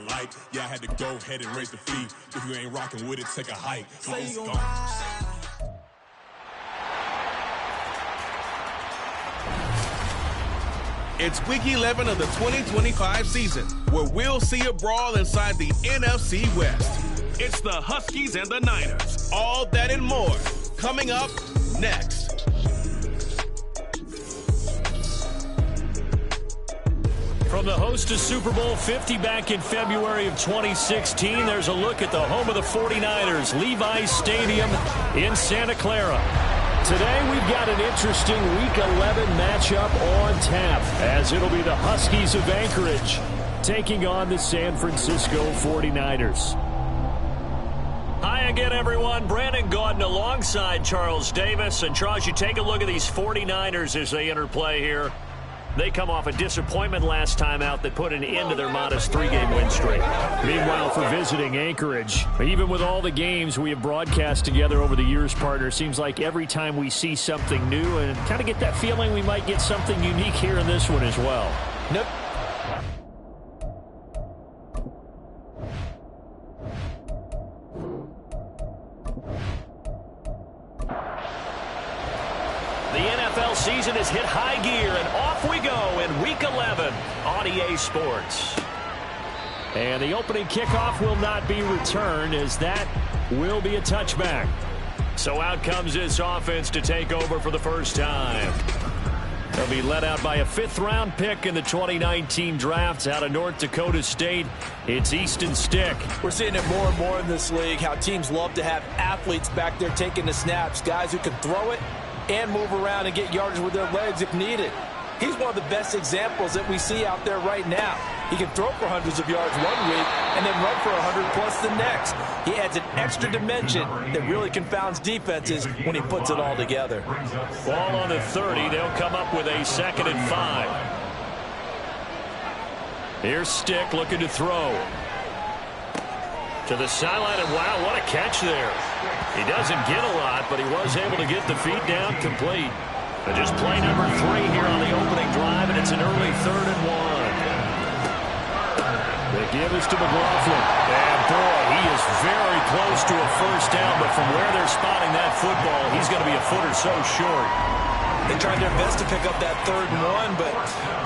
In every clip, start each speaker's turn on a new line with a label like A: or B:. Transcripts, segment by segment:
A: like. Yeah, I had to go ahead and raise the fee. If you ain't rocking with it, take a hike.
B: It's week 11 of the 2025 season, where we'll see a brawl inside the NFC West. It's the Huskies and the Niners. All that and more coming up next.
C: From the host of Super Bowl 50 back in February of 2016, there's a look at the home of the 49ers, Levi's Stadium in Santa Clara. Today we've got an interesting Week 11 matchup on tap, as it'll be the Huskies of Anchorage taking on the San Francisco 49ers. Hi again, everyone. Brandon Gaudin alongside Charles Davis. And Charles, you take a look at these 49ers as they interplay here. They come off a disappointment last time out that put an end to their modest 3-game win streak. Meanwhile, for visiting Anchorage, even with all the games we have broadcast together over the years, partner, seems like every time we see something new and kind of get that feeling we might get something unique here in this one as well.
D: Nope.
C: The NFL season has hit high gear, and off we go in Week 11 on EA Sports. And the opening kickoff will not be returned, as that will be a touchback. So out comes this offense to take over for the first time. They'll be led out by a 5th-round pick in the 2019 draft out of North Dakota State. It's Easton Stick.
D: We're seeing it more and more in this league, how teams love to have athletes back there taking the snaps, guys who can throw it and move around and get yardage with their legs if needed. He's one of the best examples that we see out there right now. He can throw for hundreds of yards one week and then run for 100+ the next. He adds an extra dimension that really confounds defenses when he puts it all together.
C: Ball on the 30. They'll come up with a 2nd and 5. Here's Stick looking to throw. To the sideline, and wow, what a catch there. He doesn't get a lot, but he was able to get the feet down complete. And just play number 3 here on the opening drive, and it's an early 3rd and 1. The give is to McLaughlin. And boy, he is very close to a first down, but from where they're spotting that football, he's going to be a foot or so short.
D: They tried their best to pick up that 3rd and 1, but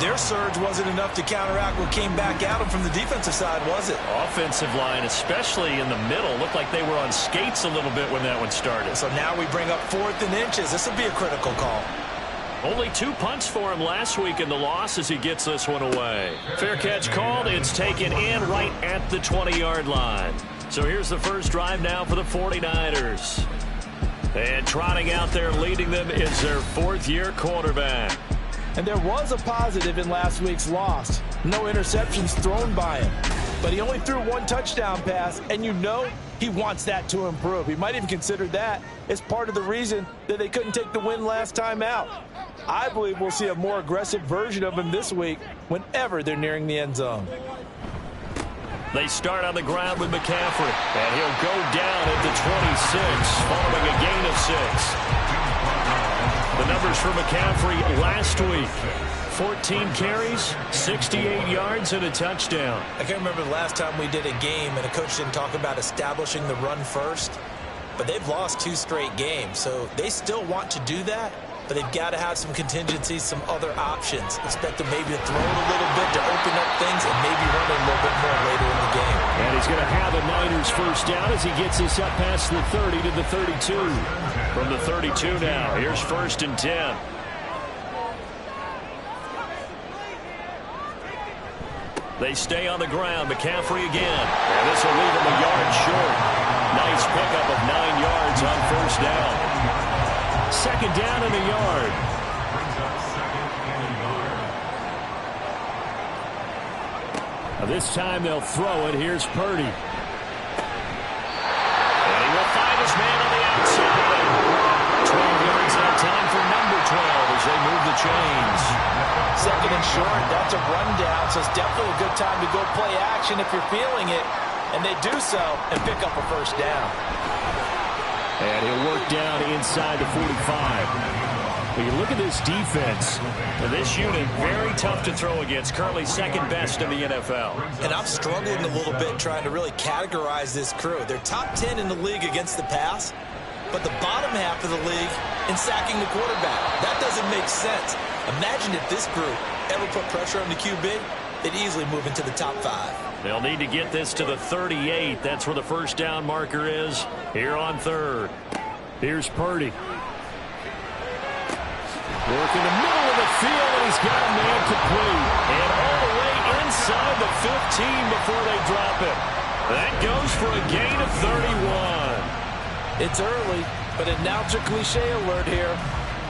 D: their surge wasn't enough to counteract what came back at them from the defensive side, was it?
C: Offensive line, especially in the middle, looked like they were on skates a little bit when that one started.
D: So now we bring up 4th and inches. This will be a critical call.
C: Only 2 punts for him last week in the loss as he gets this one away. Fair catch called. It's taken in right at the 20-yard line. So here's the first drive now for the 49ers. And trotting out there leading them is their 4th-year quarterback.
D: And there was a positive in last week's loss. No interceptions thrown by him. But he only threw 1 touchdown pass, and you know he wants that to improve. He might even consider that as part of the reason that they couldn't take the win last time out. I believe we'll see a more aggressive version of him this week whenever they're nearing the end zone.
C: They start on the ground with McCaffrey, and he'll go down at the 26, following a gain of 6. The numbers for McCaffrey last week: 14 carries, 68 yards, and a touchdown.
D: I can't remember the last time we did a game and a coach didn't talk about establishing the run first, but they've lost 2 straight games, so they still want to do that. But they've got to have some contingencies, some other options. Expect them maybe to throw it a little bit to open up things and maybe run it a little bit more later in the game.
C: And he's going to have a Niners first down as he gets this up past the 30 to the 32. From the 32 now, here's 1st and 10. They stay on the ground. McCaffrey again. And this will leave him a yard short. Nice pickup of 9 yards on first down. 2nd down and a yard. This time they'll throw it. Here's Purdy. And he will find his man on the outside. 12 yards that time for number 12 as they move the chains.
D: 2nd and short. That's a rundown, so it's definitely a good time to go play action if you're feeling it. And they do so and pick up a first down.
C: And he'll work down inside the 45. Well, you look at this defense. This unit, very tough to throw against. Currently second best in the NFL.
D: And I'm struggling a little bit trying to really categorize this crew. They're top 10 in the league against the pass, but the bottom half of the league in sacking the quarterback. That doesn't make sense. Imagine if this group ever put pressure on the QB, they'd easily move into the top 5.
C: They'll need to get this to the 38. That's where the first down marker is here on third. Here's Purdy. Work in the middle of the field, and he's got a man complete. And all the way inside the 15 before they drop it. That goes for a gain of 31.
D: It's early, but announcer cliche alert here.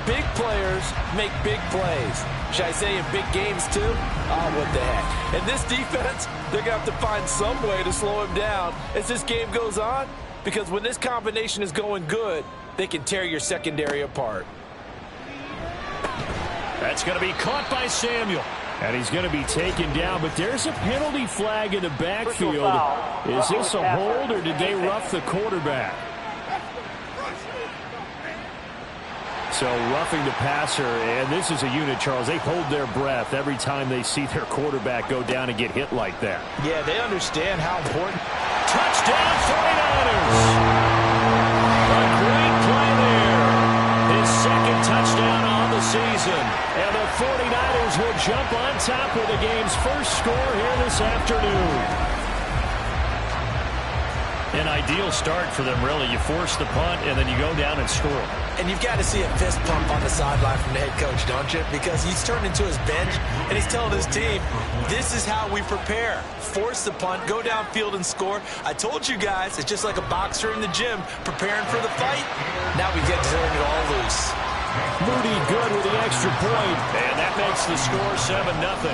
D: Big players make big plays. Should I say in big games too? Oh, what the heck. And this defense, they're going to have to find some way to slow him down as this game goes on. Because when this combination is going good, they can tear your secondary apart.
C: That's going to be caught by Samuel. And he's going to be taken down, but there's a penalty flag in the backfield. Is this a hold, or did they rough the quarterback? So roughing the passer, and this is a unit, Charles. They hold their breath every time they see their quarterback go down and get hit like that.
D: Yeah, they understand how important.
C: Touchdown 49ers! A great play there. His second touchdown on the season. And the 49ers will jump on top of the game's first score here this afternoon. An ideal start for them, really. You force the punt, and then you go down and score.
D: And you've got to see a fist pump on the sideline from the head coach, don't you? Because he's turned into his bench, and he's telling his team, this is how we prepare. Force the punt, go downfield and score. I told you guys, it's just like a boxer in the gym preparing for the fight. Now we get to turn it all loose.
C: Moody good with the extra point, and that makes the score 7-0.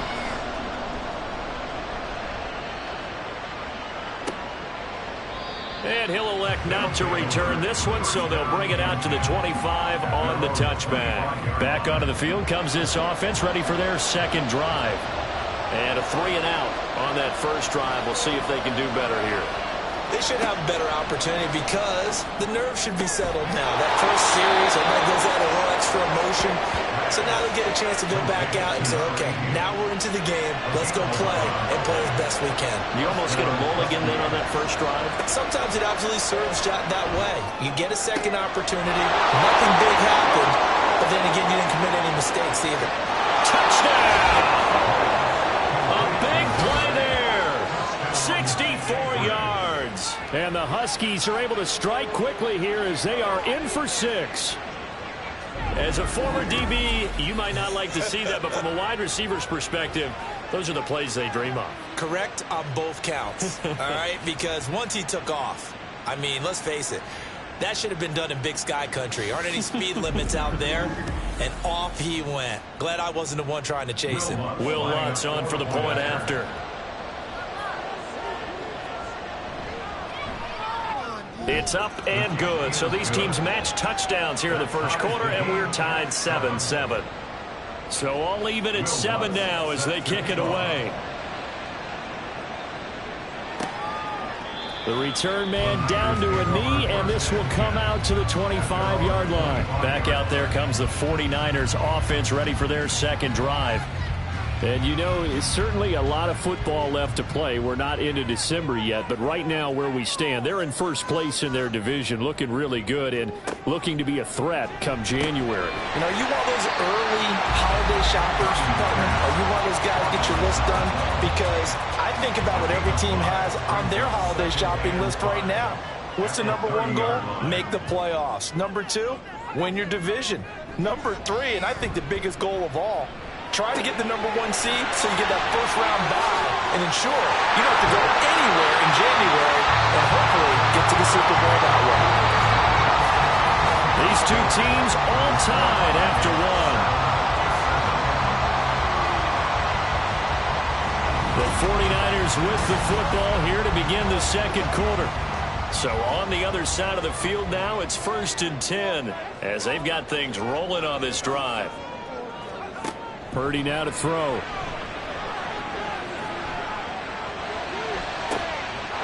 C: And he'll elect not to return this one, so they'll bring it out to the 25 on the touchback. Back onto the field comes this offense, ready for their second drive. And a 3-and-out on that first drive. We'll see if they can do better here.
D: They should have a better opportunity because the nerves should be settled now. That first series, everybody goes out a little extra emotion. So now they'll get a chance to go back out and say, okay, now we're into the game. Let's go play and play as best we can.
C: You almost get a mulligan then on that first drive?
D: Sometimes it absolutely serves that way. You get a second opportunity. Nothing big happened. But then again, you didn't commit any mistakes either.
C: Touchdown! A big play there. 64 yards. And the Huskies are able to strike quickly here as they are in for 6. As a former DB, you might not like to see that, but from a wide receiver's perspective, those are the plays they dream of.
D: Correct on both counts, all right? Because once he took off, I mean, let's face it, that should have been done in Big Sky country. Aren't any speed limits out there? And off he went. Glad I wasn't the one trying to chase him.
C: Will Lutz on for the point after. It's up and good. So these teams match touchdowns here in the first quarter, and we're tied 7-7. So all even at 7 now as they kick it away. The return man down to a knee, and this will come out to the 25-yard line. Back out there comes the 49ers offense ready for their second drive. And, you know, it's certainly a lot of football left to play. We're not into December yet, but right now where we stand, they're in first place in their division, looking really good and looking to be a threat come January.
D: And are you one of those early holiday shoppers, partner? Are you one of those guys get your list done? Because I think about what every team has on their holiday shopping list right now. What's the number 1 goal? Make the playoffs. Number 2, win your division. Number 3, and I think the biggest goal of all, try to get the number 1 seed so you get that first round bye and ensure you don't have to go anywhere in January and hopefully get to the Super Bowl that way.
C: These two teams all tied after 1. The 49ers with the football here to begin the second quarter. So on the other side of the field now, it's 1st and 10 as they've got things rolling on this drive. Purdy now to throw.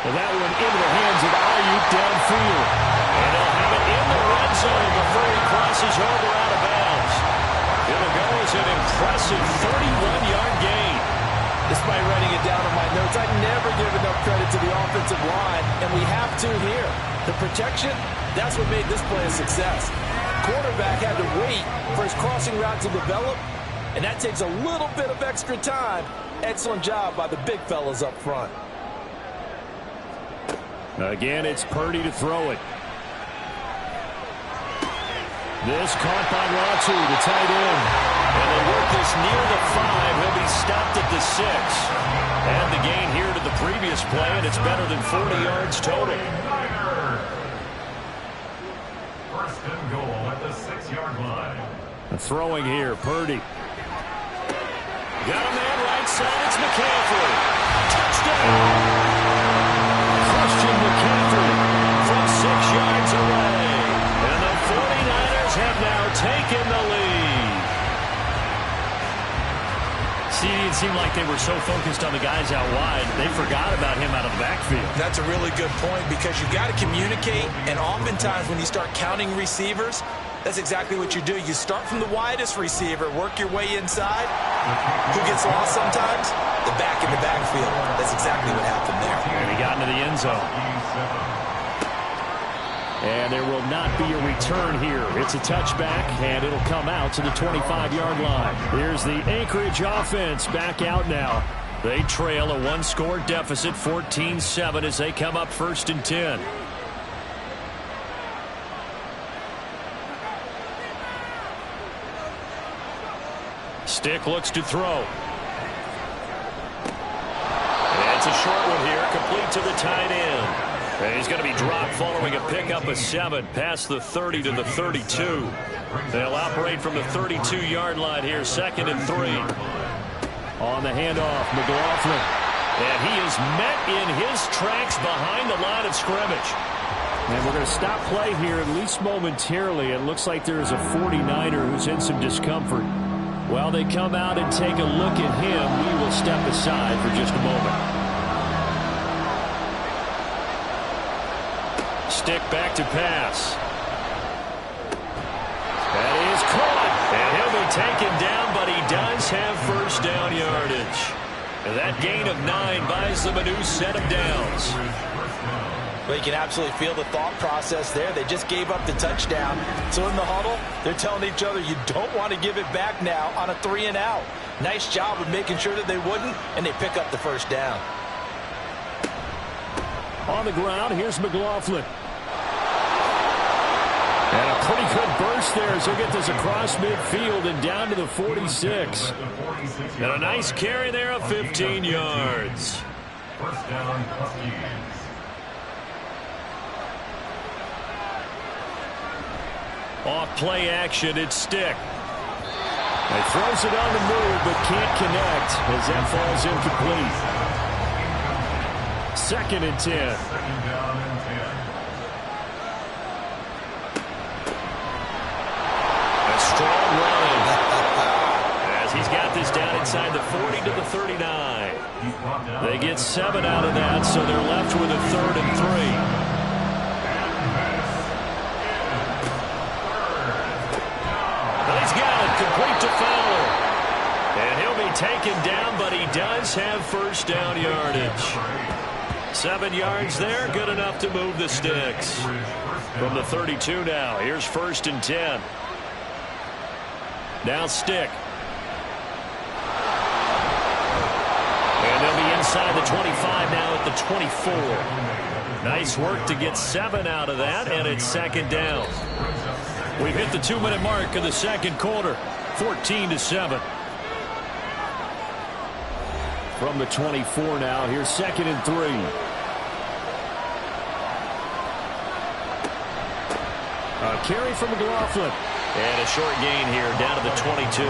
C: Well, that one into the hands of Ayuk downfield. And he'll have it in the red zone before he crosses over out of bounds. It'll go as an impressive 31-yard gain.
D: Despite writing it down on my notes, I never give enough credit to the offensive line, and we have to here. The protection, that's what made this play a success. Quarterback had to wait for his crossing route to develop, and that takes a little bit of extra time. Excellent job by the big fellas up front.
C: Again, it's Purdy to throw it. This caught by Ratu, the tight end. And they work this near the 5. He'll be stopped at the 6. And the gain here to the previous play, and it's better than 40 yards total.
E: First and goal at the 6-yard line.
C: Throwing here, Purdy. Got a man right side, it's McCaffrey. Touchdown! Christian McCaffrey from 6 yards away. And the 49ers have now taken the lead. See, it seemed like they were so focused on the guys out wide, they forgot about him out of the backfield.
D: That's a really good point because you've got to communicate, and oftentimes when you start counting receivers, that's exactly what you do. You start from the widest receiver, work your way inside. Who gets lost sometimes? The back in the backfield. That's exactly what happened there.
C: And he got into the end zone. And there will not be a return here. It's a touchback, and it'll come out to the 25-yard line. Here's the Anchorage offense back out now. They trail a 1-score deficit, 14-7, as they come up 1st and 10. Stick looks to throw. And it's a short one here, complete to the tight end. And he's going to be dropped following a pickup of 7 past the 30 to the 32. They'll operate from the 32-yard line here, 2nd and 3. On the handoff, McLaughlin. And he is met in his tracks behind the line of scrimmage. And we're going to stop play here, at least momentarily. It looks like there is a 49er who's in some discomfort. While they come out and take a look at him, we will step aside for just a moment. Stick back to pass. That is caught. And he'll be taken down, but he does have first down yardage. And that gain of 9 buys them a new set of downs.
D: But you can absolutely feel the thought process there. They just gave up the touchdown. So in the huddle, they're telling each other, you don't want to give it back now on a 3-and-out. Nice job of making sure that they wouldn't, and they pick up the first down.
C: On the ground, here's McLaughlin. And a pretty good burst there as he'll get this across midfield and down to the 46. And a nice carry there of 15 yards.
E: First down, Huskies.
C: Off play action, it's Stick. He throws it on the move but can't connect as that falls incomplete. 2nd and 10.
E: Second down and 10.
C: A strong run as he's got this down inside the 40 to the 39. They get 7 out of that, so they're left with a 3rd and 3. Complete to Fowler. And he'll be taken down, but he does have first down yardage. 7 yards there, good enough to move the sticks. From the 32 now, here's 1st and 10. Now Stick. And they'll be inside the 25 now at the 24. Nice work to get 7 out of that, and it's 2nd down. We've hit the 2-minute mark of the 2nd quarter, 14-7. From the 24 now, here's 2nd and 3. A carry from McLaughlin. And a short gain here down to the 22.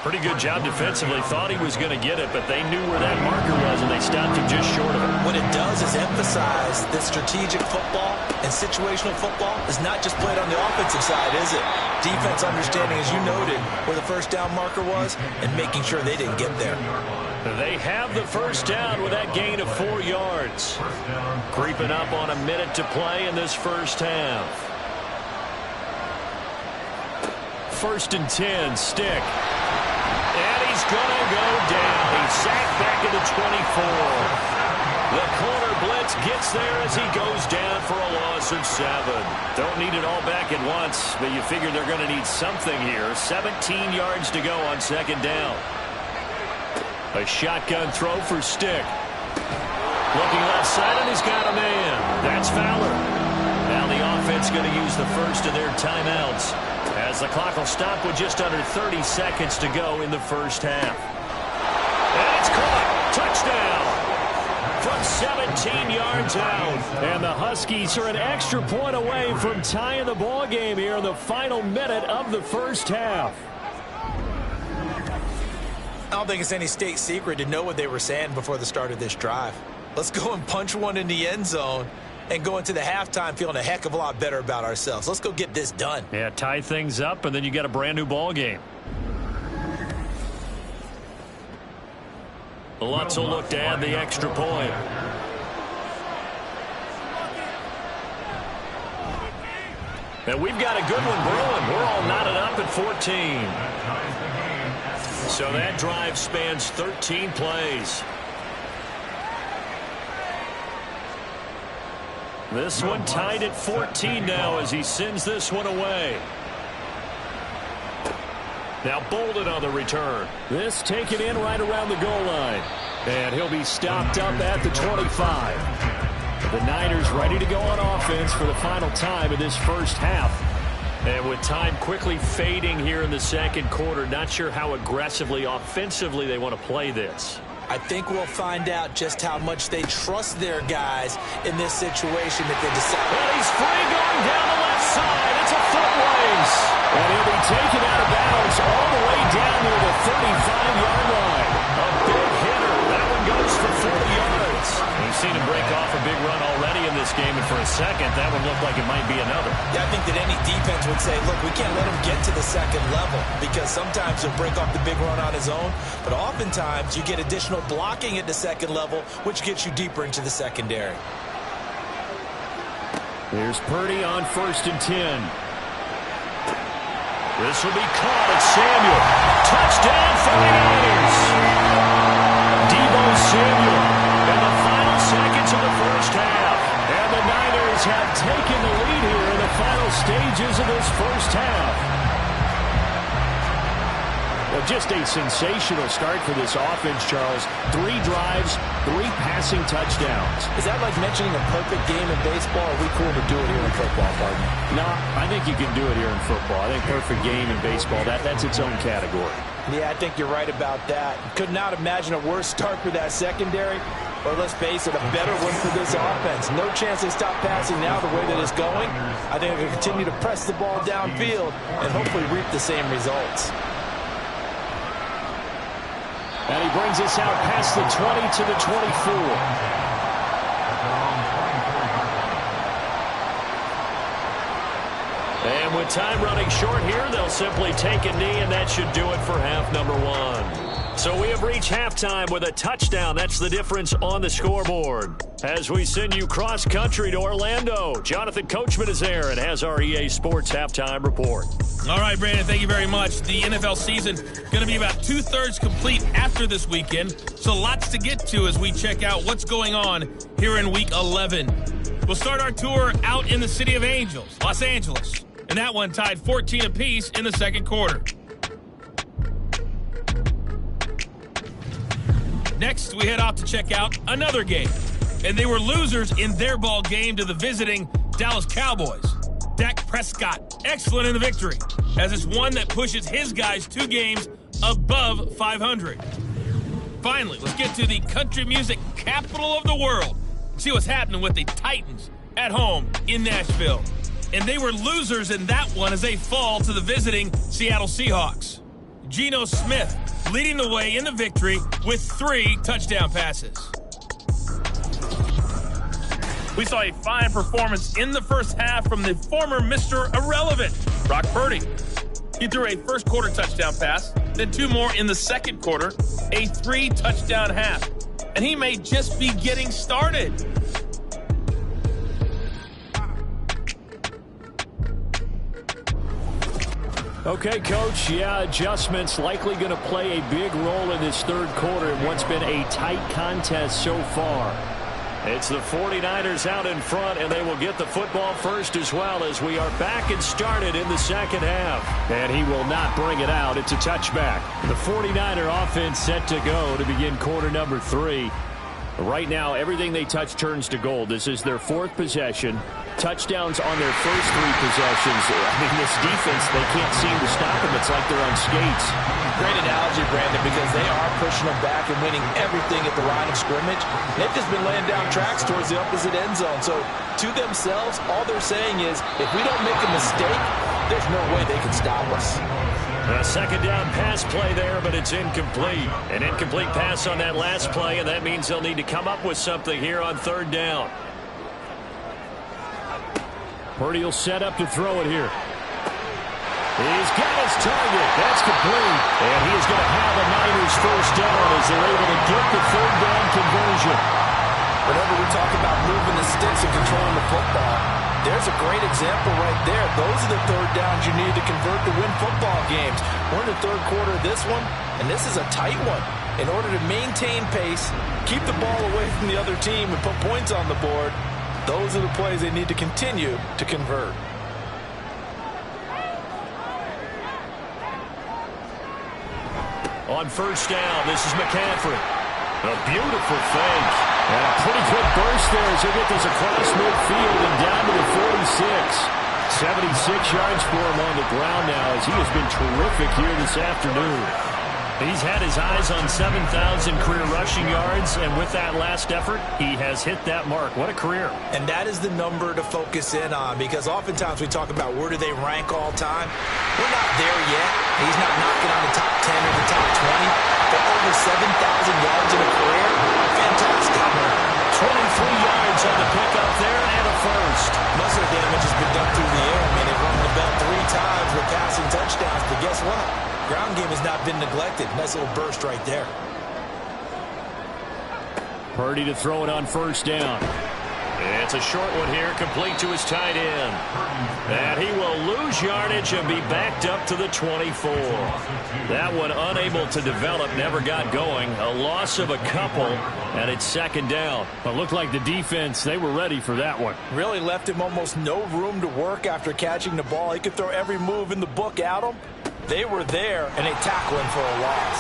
C: Pretty good job defensively. Thought he was going to get it, but they knew where that marker was, and they stopped him just short of it.
D: What it does is emphasize that strategic football and situational football is not just played on the offensive side, is it? Defense understanding, as you noted, where the first down marker was and making sure they didn't get there.
C: They have the first down with that gain of 4 yards. Creeping up on a minute to play in this first half. 1st and 10. Stick. And he's going to go down. He's sacked back at the 24. The corner blitz gets there as he goes down for a loss of 7. Don't need it all back at once, but you figure they're going to need something here. 17 yards to go on 2nd down. A shotgun throw for Stick. Looking left side, and he's got a man. That's Fowler. Now the offense going to use the first of their timeouts, as the clock will stop with just under 30 seconds to go in the first half. And it's caught. Touchdown from 17 yards out. And the Huskies are an extra point away from tying the ball game here in the final minute of the first half.
D: I don't think it's any state secret to know what they were saying before the start of this drive. Let's go and punch one in the end zone and go into the halftime feeling a heck of a lot better about ourselves. Let's go get this done.
C: Yeah, tie things up, and then you got a brand new ball game. Lutz will look to add the extra point. And we've got a good one brewing. We're all knotted up at 14. So that drive spans 13 plays. This one tied at 14 now as he sends this one away. Now Bolden on the return. This taken in right around the goal line. And he'll be stopped up at the 25. The Niners ready to go on offense for the final time in this first half. And with time quickly fading here in the second quarter, not sure how aggressively, offensively they want to play this.
D: I think we'll find out just how much they trust their guys in this situation if they decide.
C: And he's free going down the left side. It's a foot race. And he'll be taken out of bounds all the way down near the 35-yard line. A big hitter. That one goes for 40 yards. We've seen him break off a big run already in this game, and for a second, that one looked like it might be another.
D: Yeah, I think that any defense would say, look, we can't let him get to the second level, because sometimes he'll break off the big run on his own, but oftentimes you get additional blocking at the second level, which gets you deeper into the secondary.
C: Here's Purdy on 1st and 10. This will be caught at Samuel. Touchdown 49ers. Deebo Samuel in the final seconds of the first half. And the Niners have taken the lead here in the final stages of this first half. Well, just a sensational start for this offense, Charles. 3 drives, 3 passing touchdowns.
D: Is that like mentioning a perfect game in baseball? Or are we cool to do it here in football, partner?
C: No, I think you can do it here in football. I think perfect game in baseball, that's its own category.
D: Yeah, I think you're right about that. Could not imagine a worse start for that secondary. Or let's face it, a better one for this offense. No chance they stop passing now the way that it's going. I think they can continue to press the ball downfield and hopefully reap the same results.
C: And he brings us out past the 20 to the 24. And with time running short here, they'll simply take a knee, and that should do it for half number 1. So we have reached halftime with a touchdown. That's the difference on the scoreboard. As we send you cross-country to Orlando, Jonathan Coachman is there and has our EA Sports halftime report.
F: All right, Brandon, thank you very much. The NFL season going to be about 2/3 complete after this weekend, so lots to get to as we check out what's going on here in Week 11. We'll start our tour out in the City of Angels, Los Angeles, and that one tied 14 apiece in the second quarter. Next, we head off to check out another game, and they were losers in their ball game to the visiting Dallas Cowboys. Dak Prescott, excellent in the victory, as it's one that pushes his guys 2 games above 500. Finally, let's get to the country music capital of the world. See what's happening with the Titans at home in Nashville. And they were losers in that one as they fall to the visiting Seattle Seahawks. Geno Smith leading the way in the victory with 3 touchdown passes. We saw a fine performance in the first half from the former Mr. Irrelevant, Brock Purdy. He threw a first quarter touchdown pass, then 2 more in the second quarter, a 3-touchdown half. And he may just be getting started.
C: Okay, Coach, yeah, adjustments likely going to play a big role in this third quarter in what's been a tight contest so far. It's the 49ers out in front, and they will get the football first as well as we are back and started in the second half. And he will not bring it out. It's a touchback. The 49er offense set to go to begin quarter number 3. Right now, everything they touch turns to gold. This is their 4th possession. Touchdowns on their first 3 possessions. I mean, this defense, they can't seem to stop them. It's like they're on skates.
D: Great analogy, Brandon, because they are pushing them back and winning everything at the line of scrimmage. They've just been laying down tracks towards the opposite end zone. So, to themselves, all they're saying is, if we don't make a mistake, there's no way they can stop us.
C: A second down pass play there, but it's incomplete. An incomplete pass on that last play, and that means they'll need to come up with something here on third down. Purdy will set up to throw it here. He's got his target. That's complete. And he is going to have a Niners first down as they're able to get the third down conversion.
D: Whenever we talk about moving the sticks and controlling the football, there's a great example right there. Those are the third downs you need to convert to win football games. We're in the third quarter of this one, and this is a tight one. In order to maintain pace, keep the ball away from the other team, and put points on the board, those are the plays they need to continue to convert.
C: On first down, this is McCaffrey. A beautiful fake. And a pretty quick burst there as he gets this across midfield and down to the 46. 76 yards for him on the ground now as he has been terrific here this afternoon. He's had his eyes on 7,000 career rushing yards, and with that last effort, he has hit that mark. What a career.
D: And that is the number to focus in on, because oftentimes we talk about where do they rank all time. We're not there yet. He's not knocking on the top 10 or the top 20, but over 7,000 yards in a career, fantastic.
C: 23 yards on the pickup there and a first.
D: Muscle damage has been done through the air. I mean, they've run the bell 3 times with passing touchdowns, but guess what? Ground game has not been neglected. Nice little burst right there.
C: Purdy to throw it on first down. It's a short one here, complete to his tight end. And he will lose yardage and be backed up to the 24. That one unable to develop, never got going. A loss of a couple, and it's second down. But looked like the defense, they were ready for that one.
D: Really left him almost no room to work after catching the ball. He could throw every move in the book at him. They were there, and they tackle him for a loss.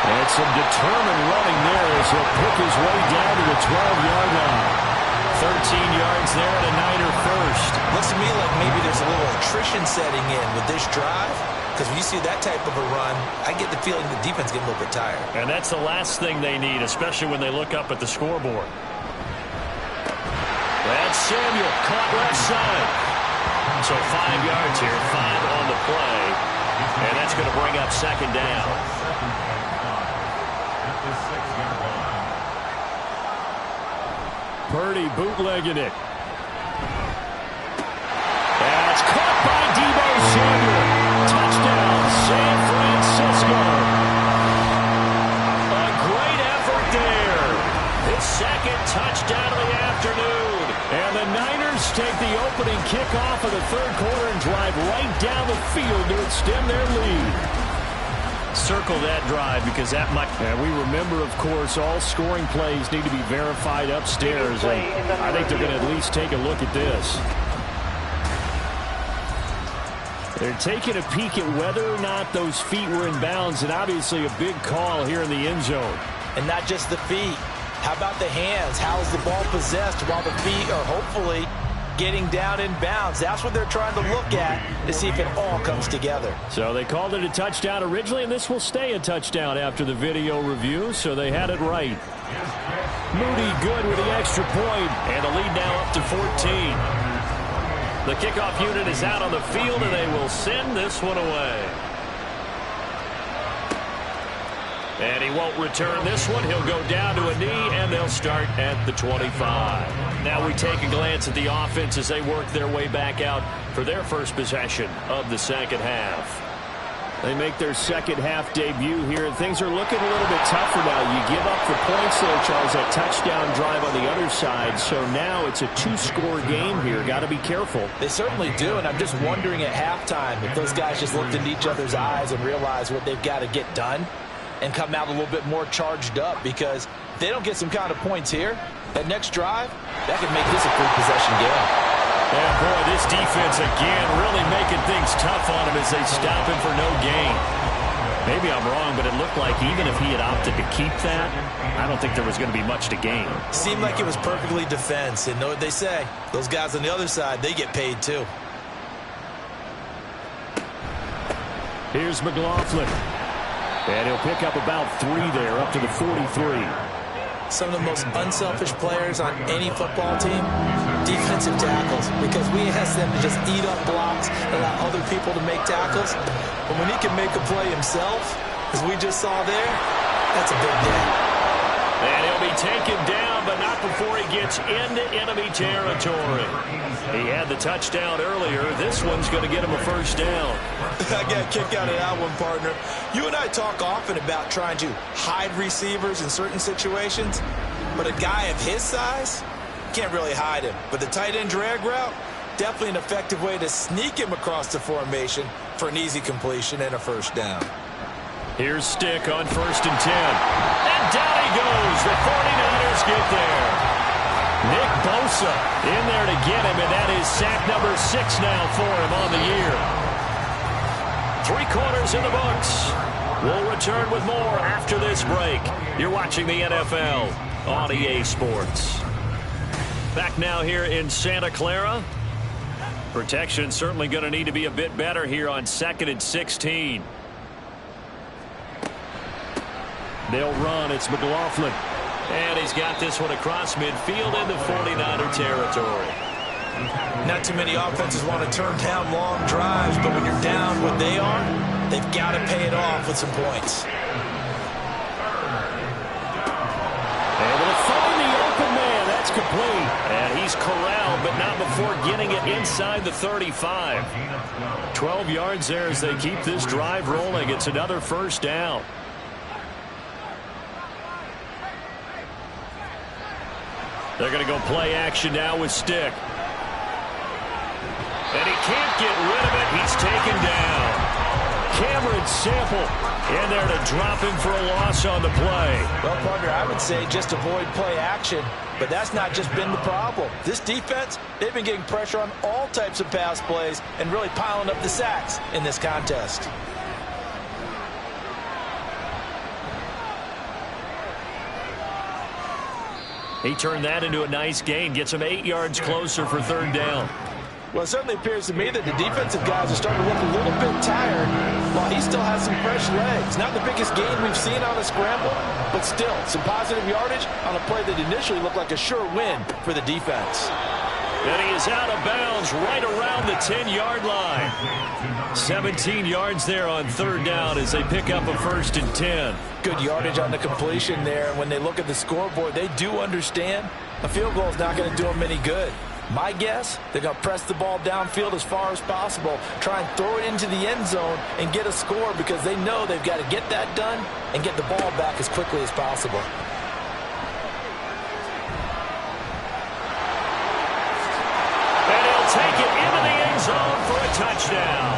C: And some determined running there as he'll pick his way down to the 12-yard line. 13 yards there and a Niner first.
D: Looks to me like maybe there's a little attrition setting in with this drive, because when you see that type of a run, I get the feeling the defense getting a little bit tired.
C: And that's the last thing they need, especially when they look up at the scoreboard. That's Samuel, caught left side. So 5 yards here, 5 on the play. And that's going to bring up second down. Purdy bootlegging it. That's caught by Deebo Samuel. Touchdown, San Francisco. A great effort there. His second touchdown of the afternoon. And the Niners take the opening kickoff of the third quarter and drive right down the field to extend their lead. Circle that drive because that might. And we remember, of course, all scoring plays need to be verified upstairs. And I think they're going to at least take a look at this. They're taking a peek at whether or not those feet were in bounds, and obviously a big call here in the end zone.
D: And not just the feet. How about the hands? How is the ball possessed while the feet are hopefully getting down in bounds? That's what they're trying to look at to see if it all comes together.
C: So they called it a touchdown originally, and this will stay a touchdown after the video review, so they had it right. Moody good with the extra point, and the lead now up to 14. The kickoff unit is out on the field, and they will send this one away. And he won't return this one. He'll go down to a knee, and they'll start at the 25. Now we take a glance at the offense as they work their way back out for their first possession of the second half. They make their second half debut here, and things are looking a little bit tougher now. You give up the points there, Charles, that touchdown drive on the other side. So now it's a 2-score game here. Got to be careful.
D: They certainly do, and I'm just wondering at halftime if those guys just looked into each other's eyes and realized what they've got to get done and come out a little bit more charged up, because if they don't get some kind of points here, that next drive, that could make this a 3-possession game.
C: Yeah, boy, this defense again really making things tough on him as they stop him for no gain. Maybe I'm wrong, but it looked like even if he had opted to keep that, I don't think there was going to be much to gain.
D: Seemed like it was perfectly defense, and know what they say. Those guys on the other side, they get paid too.
C: Here's McLaughlin. And he'll pick up about 3 there, up to the 43.
D: Some of the most unselfish players on any football team, defensive tackles, because we ask them to just eat up blocks and allow other people to make tackles. But when he can make a play himself, as we just saw there, that's a big day.
C: And he'll be taken down, but not before he gets into enemy territory. He had the touchdown earlier. This one's going to get him a first down.
D: I got a kick out of that one, partner. You and I talk often about trying to hide receivers in certain situations, but a guy of his size can't really hide him. But the tight end drag route, definitely an effective way to sneak him across the formation for an easy completion and a first down.
C: Here's Stick on 1st and 10. And down he goes. The 49ers get there. Nick Bosa in there to get him, and that is sack number 6 now for him on the year. 3 quarters in the books. We'll return with more after this break. You're watching the NFL on EA Sports. Back now here in Santa Clara. Protection certainly going to need to be a bit better here on 2nd and 16. They'll run. It's McLaughlin. And he's got this one across midfield into 49er territory.
D: Not too many offenses want to turn down long drives, but when you're down what they are, they've got to pay it off with some points.
C: Able to find the open man. That's complete. And he's corralled, but not before getting it inside the 35. 12 yards there as they keep this drive rolling. It's another first down. They're going to go play action now with Stick. And he can't get rid of it. He's taken down. Cameron Sample in there to drop him for a loss on the play.
D: Well, partner, I would say just avoid play action, but that's not just been the problem. This defense, they've been getting pressure on all types of pass plays and really piling up the sacks in this contest.
C: He turned that into a nice gain. Gets him 8 yards closer for 3rd down.
D: Well, it certainly appears to me that the defensive guys are starting to look a little bit tired while he still has some fresh legs. Not the biggest gain we've seen on a scramble, but still some positive yardage on a play that initially looked like a sure win for the defense.
C: And he is out of bounds right around the 10-yard line. 17 yards there on 3rd down as they pick up a 1st and 10.
D: Good yardage on the completion there. And when they look at the scoreboard, they do understand a field goal is not going to do them any good. My guess, they're going to press the ball downfield as far as possible, try and throw it into the end zone and get a score because they know they've got to get that done and get the ball back as quickly as possible.
C: And he'll take it into the end zone for a touchdown.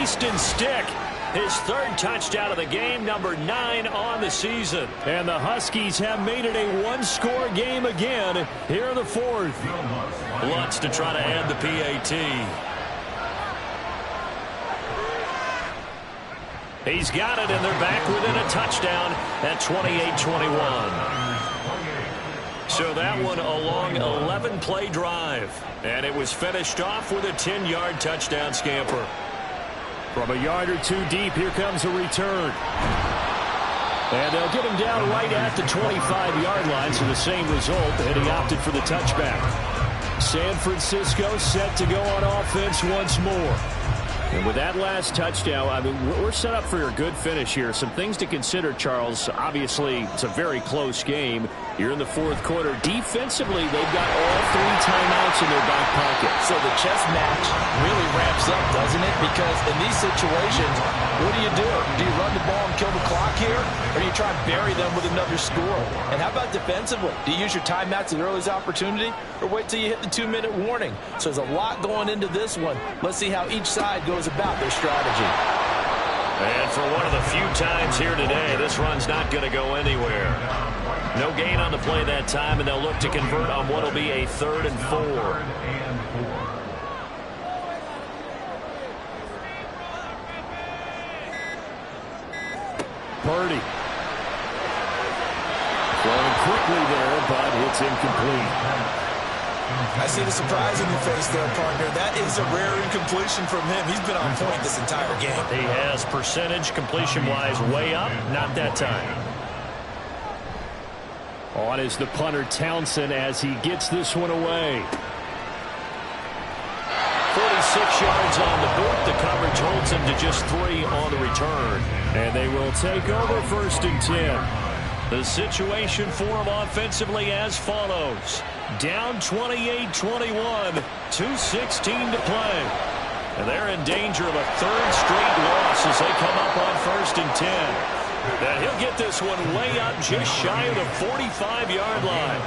C: Easton Stick, his 3rd touchdown of the game, number 9 on the season. And the Huskies have made it a 1-score game again here in the 4th. Lutz to try to add the PAT. He's got it, and they're back within a touchdown at 28-21. So that one a long 11-play drive. And it was finished off with a 10-yard touchdown scamper. From a yard or 2 deep, here comes a return. And they'll get him down right at the 25-yard line, so the same result, and he opted for the touchback. San Francisco set to go on offense once more. And with that last touchdown, I mean, we're set up for a good finish here. Some things to consider, Charles. Obviously, it's a very close game. Here in the fourth quarter, defensively, they've got all 3 timeouts in their back pocket.
D: So the chess match really ramps up, doesn't it? Because in these situations, what do? Do you run the ball and kill the clock here? Or do you try and bury them with another score? And how about defensively? Do you use your timeouts at the earliest opportunity? Or wait till you hit the 2-minute warning? So there's a lot going into this one. Let's see how each side goes about their strategy.
C: And for one of the few times here today, this run's not going to go anywhere. No gain on the play that time, and they'll look to convert on what will be a 3rd and 4. Purdy. Throwing quickly there, but it's incomplete.
D: I see the surprise in your face there, partner. That is a rare incompletion from him. He's been on point this entire game.
C: He has percentage completion-wise way up. Not that time. On is the punter Townsend as he gets this one away. 46 yards on the boot. The coverage holds him to just 3 on the return. And they will take over 1st and 10. The situation for them offensively as follows. Down 28-21, 2:16 to play. And they're in danger of a 3rd straight loss as they come up on 1st and 10. And he'll get this one way up just shy of the 45-yard line.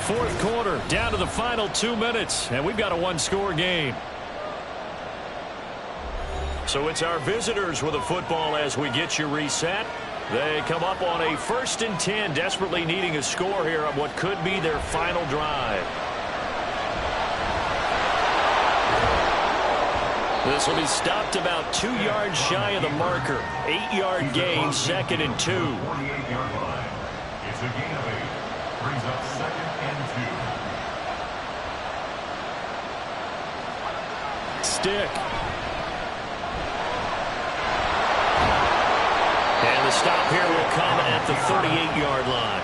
C: Fourth quarter, down to the final 2 minutes, and we've got a 1-score game. So it's our visitors with the football as we get you reset. They come up on a 1st and 10, desperately needing a score here on what could be their final drive. This will be stopped about 2 yards shy of the marker. 8-yard gain, 2nd and 2.
E: 48-yard line. It's a gain of 8. Brings up 2nd and 2.
C: Stick. And the stop here will come at the 38-yard line.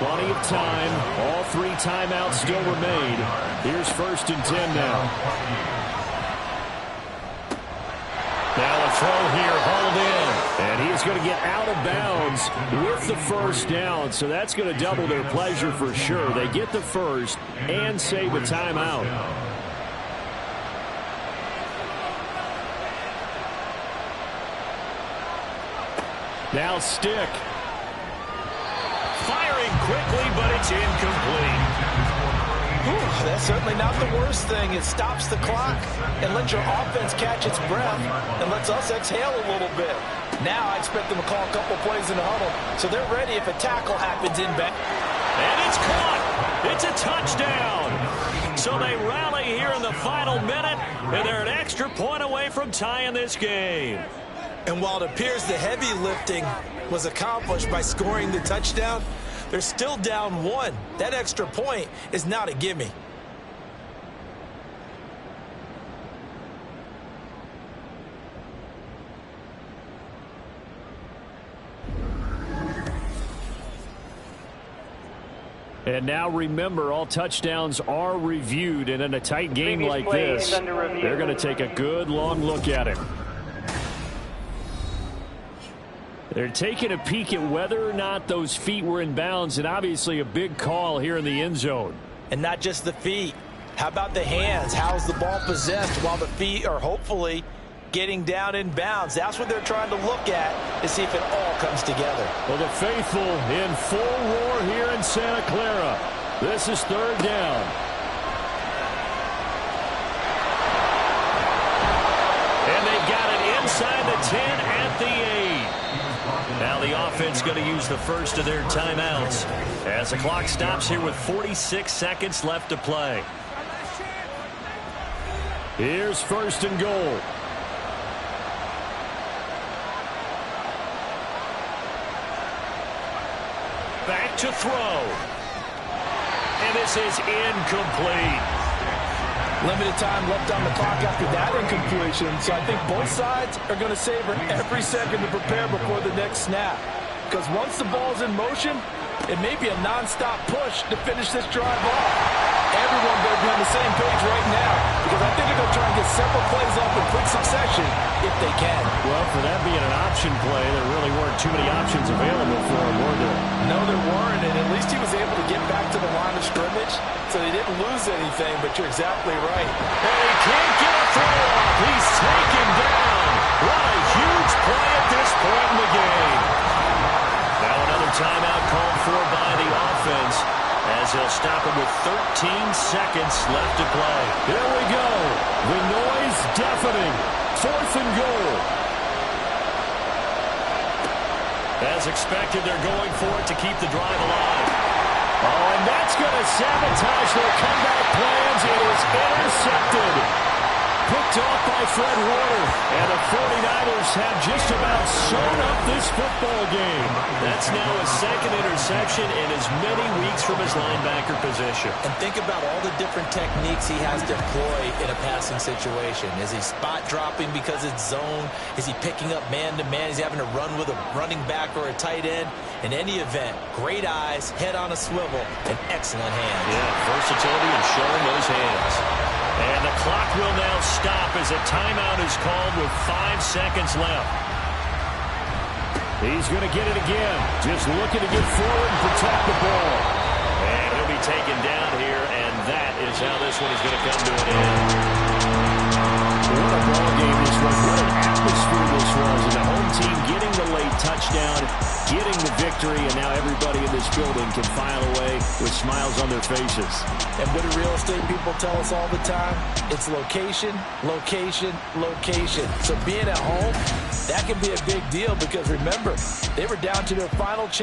C: Plenty of time. All 3 timeouts still remain. Here's 1st and 10 now. Now a throw here, hauled in. And he's going to get out of bounds with the 1st down. So that's going to double their pleasure for sure. They get the 1st and save a timeout. Now Stick. Firing quickly, but it's incomplete.
D: That's certainly not the worst thing. It stops the clock and lets your offense catch its breath and lets us exhale a little bit. Now I expect them to call a couple plays in the huddle so they're ready if a tackle happens in back.
C: And it's caught. It's a touchdown. So they rally here in the final minute, and they're an extra point away from tying this game.
D: And while it appears the heavy lifting was accomplished by scoring the touchdown, they're still down 1. That extra point is not a gimme.
C: And now remember, all touchdowns are reviewed, and in a tight game like this, they're going to take a good long look at it. They're taking a peek at whether or not those feet were in bounds, and obviously a big call here in the end zone.
D: And not just the feet. How about the hands? How's the ball possessed while the feet are hopefully getting down in bounds? That's what they're trying to look at to see if it all comes together.
C: Well, the faithful in full roar here in Santa Clara. This is 3rd down. And they've got it inside the 10 at the 8. Now the offense going to use the 1st of their timeouts as the clock stops here with 46 seconds left to play. Here's 1st and goal. Back to throw. And this is incomplete.
D: Limited time left on the clock after that incompletion, so I think both sides are going to savor every second to prepare before the next snap. Because once the ball's in motion, it may be a nonstop push to finish this drive off. everyone better be on the same page right now, because I think they're going to try and get several plays up in quick succession if they can.
C: Well, for that being an option play, there really weren't too many options available for him, were there?
D: No, there weren't, and at least he was able to get back to the line of scrimmage, so he didn't lose anything, but you're exactly right.
C: And he can't get a throw off. He's taken down. What a huge play at this point in the game. Now another timeout called for by the offense, as he'll stop him with 13 seconds left to play. Here we go. The noise deafening. 4th and goal. As expected, they're going for it to keep the drive alive. Oh, and that's going to sabotage their comeback plans. It is intercepted. Picked off by Fred Warner. And the 49ers have just about sewn up this football game. That's now his second interception in as many weeks from his linebacker position.
D: And think about all the different techniques he has to employ in a passing situation. Is he spot dropping because it's zone? Is he picking up man-to-man? Is he having to run with a running back or a tight end? In any event, great eyes, head on a swivel, and excellent hands.
C: Yeah, versatility and showing those hands. And the clock will now stop as a timeout is called with 5 seconds left. He's going to get it again. Just looking to get forward and protect the ball. And he'll be taken down here, and that is how this one is going to come to an end. What a ball game this was. What an atmosphere this was. And the home team getting the late touchdown, getting the victory, and now everybody in this building can file away with smiles on their faces.
D: And what do real estate people tell us all the time? It's location, location, location. So being at home, that can be a big deal because remember, they were down to their final chance.